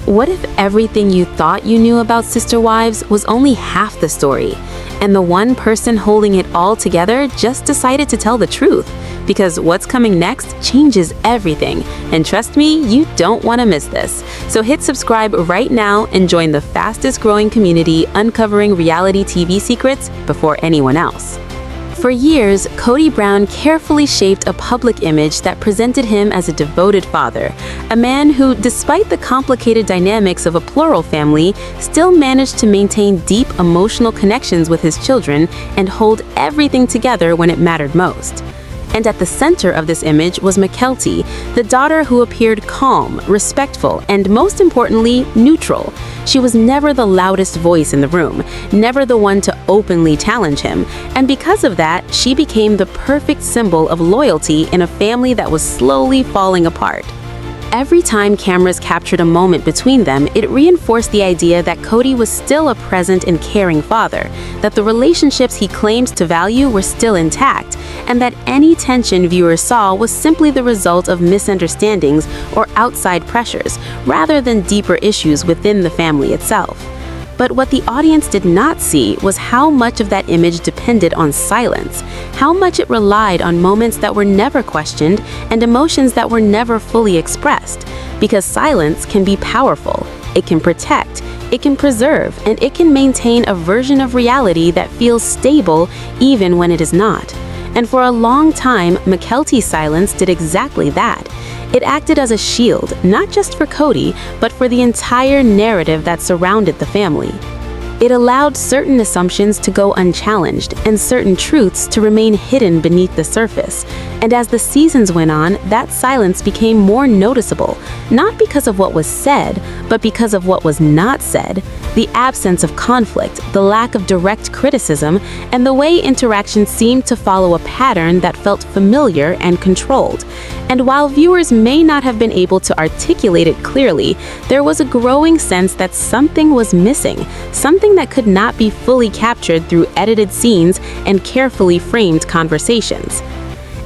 what if everything you thought you knew about sister wives was only half the story, and the one person holding it all together just decided to tell the truth? Because what's coming next changes everything, and trust me, you don't want to miss this. So hit subscribe right now and join the fastest growing community uncovering reality TV secrets before anyone else. For years, Kody Brown carefully shaped a public image that presented him as a devoted father, a man who, despite the complicated dynamics of a plural family, still managed to maintain deep emotional connections with his children and hold everything together when it mattered most. And at the center of this image was Mykelti, the daughter who appeared calm, respectful, and most importantly, neutral. She was never the loudest voice in the room, never the one to openly challenge him, and because of that, she became the perfect symbol of loyalty in a family that was slowly falling apart. Every time cameras captured a moment between them, it reinforced the idea that Kody was still a present and caring father, that the relationships he claimed to value were still intact, and that any tension viewers saw was simply the result of misunderstandings or outside pressures, rather than deeper issues within the family itself. But what the audience did not see was how much of that image depended on silence, how much it relied on moments that were never questioned and emotions that were never fully expressed. Because silence can be powerful, it can protect, it can preserve, and it can maintain a version of reality that feels stable even when it is not. And for a long time, Mykelti's silence did exactly that. It acted as a shield, not just for Kody, but for the entire narrative that surrounded the family. It allowed certain assumptions to go unchallenged and certain truths to remain hidden beneath the surface. And as the seasons went on, that silence became more noticeable, not because of what was said, but because of what was not said. The absence of conflict, the lack of direct criticism, and the way interactions seemed to follow a pattern that felt familiar and controlled. And while viewers may not have been able to articulate it clearly, there was a growing sense that something was missing, something that could not be fully captured through edited scenes and carefully framed conversations.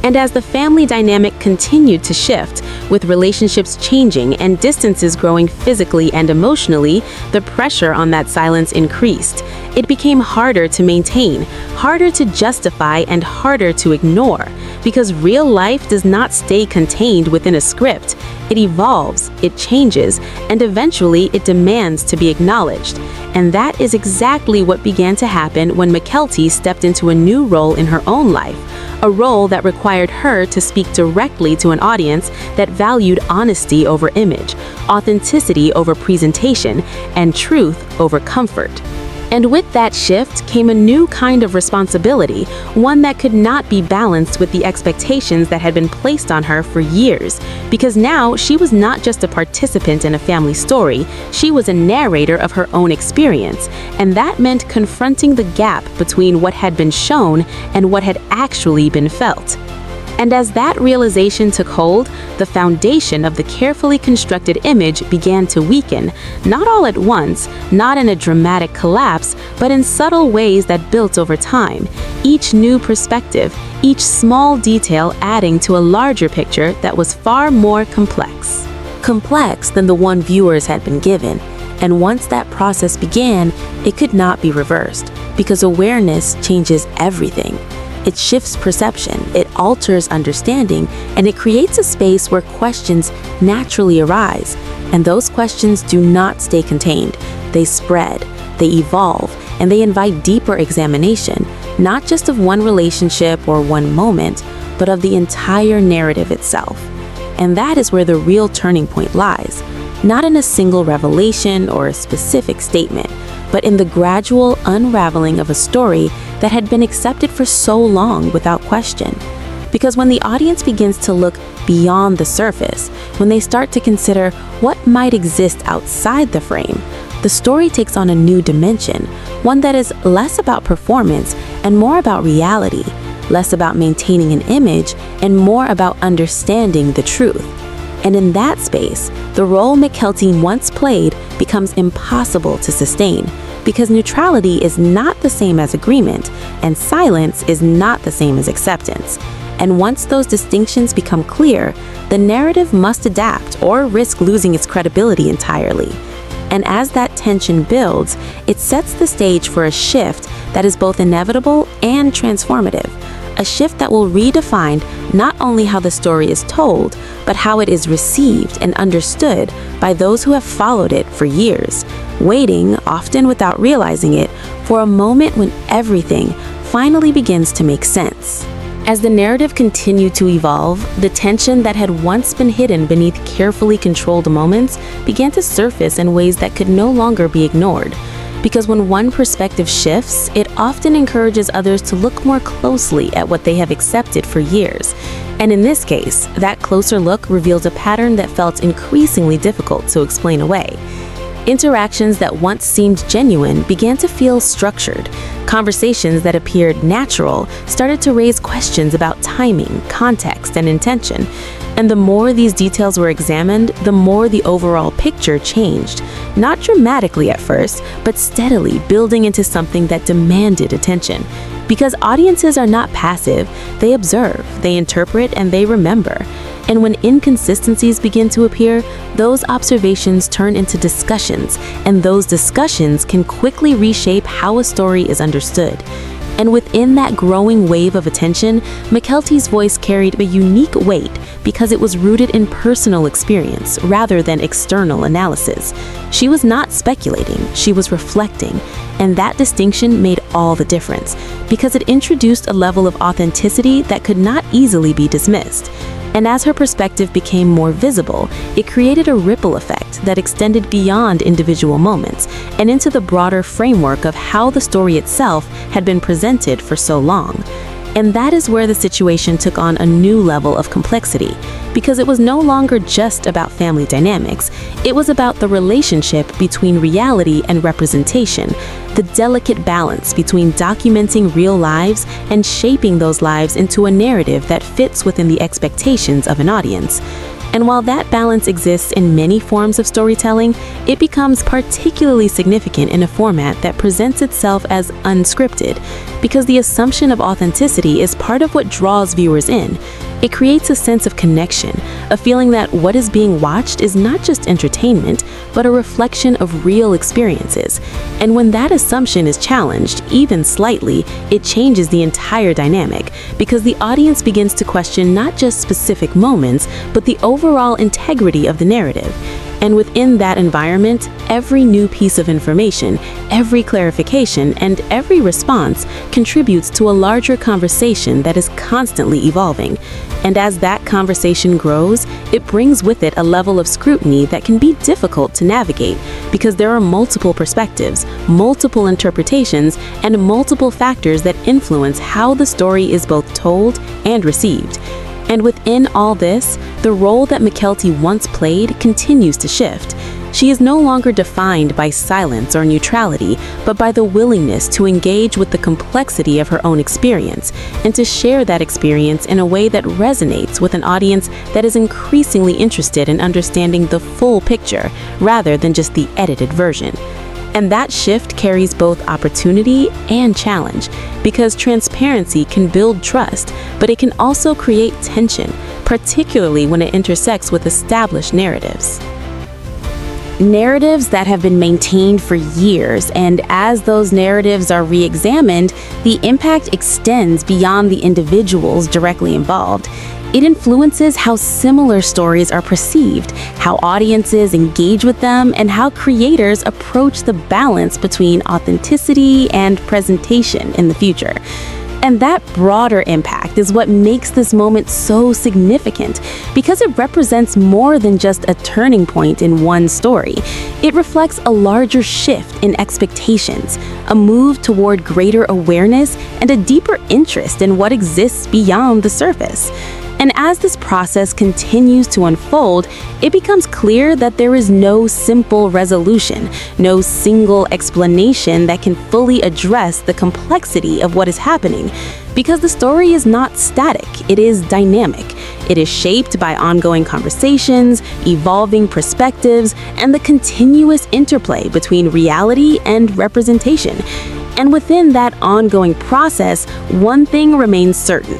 And as the family dynamic continued to shift, with relationships changing and distances growing physically and emotionally, the pressure on that silence increased. It became harder to maintain, harder to justify, and harder to ignore. Because real life does not stay contained within a script. It evolves, it changes, and eventually it demands to be acknowledged. And that is exactly what began to happen when Mykelti stepped into a new role in her own life. A role that required her to speak directly to an audience that valued honesty over image, authenticity over presentation, and truth over comfort. And with that shift came a new kind of responsibility, one that could not be balanced with the expectations that had been placed on her for years. Because now she was not just a participant in a family story, she was a narrator of her own experience. And that meant confronting the gap between what had been shown and what had actually been felt. And as that realization took hold, the foundation of the carefully constructed image began to weaken, not all at once, not in a dramatic collapse, but in subtle ways that built over time. Each new perspective, each small detail adding to a larger picture that was far more complex. Complex than the one viewers had been given. And once that process began, it could not be reversed, because awareness changes everything. It shifts perception, it alters understanding, and it creates a space where questions naturally arise. And those questions do not stay contained. They spread, they evolve, and they invite deeper examination, not just of one relationship or one moment, but of the entire narrative itself. And that is where the real turning point lies, not in a single revelation or a specific statement, but in the gradual unraveling of a story that had been accepted for so long without question. Because when the audience begins to look beyond the surface, when they start to consider what might exist outside the frame, the story takes on a new dimension, one that is less about performance and more about reality, less about maintaining an image and more about understanding the truth. And in that space, the role Mykelti once played becomes impossible to sustain, because neutrality is not the same as agreement, and silence is not the same as acceptance. And once those distinctions become clear, the narrative must adapt or risk losing its credibility entirely. And as that tension builds, it sets the stage for a shift that is both inevitable and transformative. A shift that will redefine not only how the story is told, but how it is received and understood by those who have followed it for years, waiting, often without realizing it, for a moment when everything finally begins to make sense. As the narrative continued to evolve, the tension that had once been hidden beneath carefully controlled moments began to surface in ways that could no longer be ignored. Because when one perspective shifts, it often encourages others to look more closely at what they have accepted for years. And in this case, that closer look revealed a pattern that felt increasingly difficult to explain away. Interactions that once seemed genuine began to feel structured. Conversations that appeared natural started to raise questions about timing, context, and intention. And the more these details were examined, the more the overall picture changed. Not dramatically at first, but steadily building into something that demanded attention. Because audiences are not passive, they observe, they interpret, and they remember. And when inconsistencies begin to appear, those observations turn into discussions, and those discussions can quickly reshape how a story is understood. And within that growing wave of attention, Mykelti's voice carried a unique weight because it was rooted in personal experience rather than external analysis. She was not speculating, she was reflecting, and that distinction made all the difference because it introduced a level of authenticity that could not easily be dismissed. And as her perspective became more visible, it created a ripple effect that extended beyond individual moments and into the broader framework of how the story itself had been presented for so long. And that is where the situation took on a new level of complexity, because it was no longer just about family dynamics. It was about the relationship between reality and representation, the delicate balance between documenting real lives and shaping those lives into a narrative that fits within the expectations of an audience. And while that balance exists in many forms of storytelling, it becomes particularly significant in a format that presents itself as unscripted, because the assumption of authenticity is part of what draws viewers in. It creates a sense of connection, a feeling that what is being watched is not just entertainment, but a reflection of real experiences. And when that assumption is challenged, even slightly, it changes the entire dynamic, because the audience begins to question not just specific moments, but the overall integrity of the narrative. And within that environment, every new piece of information, every clarification, and every response contributes to a larger conversation that is constantly evolving. And as that conversation grows, it brings with it a level of scrutiny that can be difficult to navigate, because there are multiple perspectives, multiple interpretations, and multiple factors that influence how the story is both told and received. And within all this, the role that Mykelti once played continues to shift. She is no longer defined by silence or neutrality, but by the willingness to engage with the complexity of her own experience and to share that experience in a way that resonates with an audience that is increasingly interested in understanding the full picture rather than just the edited version. And that shift carries both opportunity and challenge, because transparency can build trust, but it can also create tension, particularly when it intersects with established narratives. Narratives that have been maintained for years, and as those narratives are re-examined, the impact extends beyond the individuals directly involved. It influences how similar stories are perceived, how audiences engage with them, and how creators approach the balance between authenticity and presentation in the future. And that broader impact is what makes this moment so significant, because it represents more than just a turning point in one story. It reflects a larger shift in expectations, a move toward greater awareness, and a deeper interest in what exists beyond the surface. And as this process continues to unfold, it becomes clear that there is no simple resolution, no single explanation that can fully address the complexity of what is happening. Because the story is not static, it is dynamic. It is shaped by ongoing conversations, evolving perspectives, and the continuous interplay between reality and representation. And within that ongoing process, one thing remains certain.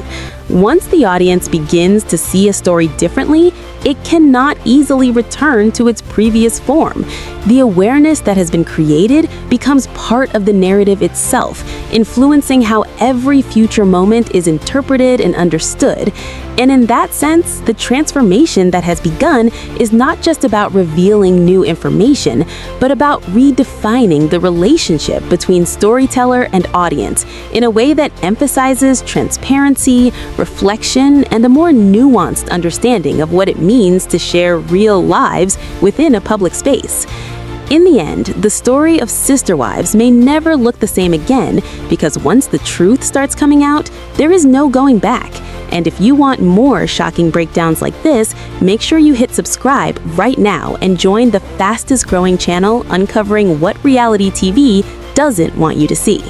Once the audience begins to see a story differently, it cannot easily return to its previous form. The awareness that has been created becomes part of the narrative itself, influencing how every future moment is interpreted and understood. And in that sense, the transformation that has begun is not just about revealing new information, but about redefining the relationship between storyteller and audience in a way that emphasizes transparency, reflection, and a more nuanced understanding of what it means to share real lives within a public space. In the end, the story of Sister Wives may never look the same again, because once the truth starts coming out, there is no going back. And if you want more shocking breakdowns like this, make sure you hit subscribe right now and join the fastest growing channel uncovering what reality TV doesn't want you to see.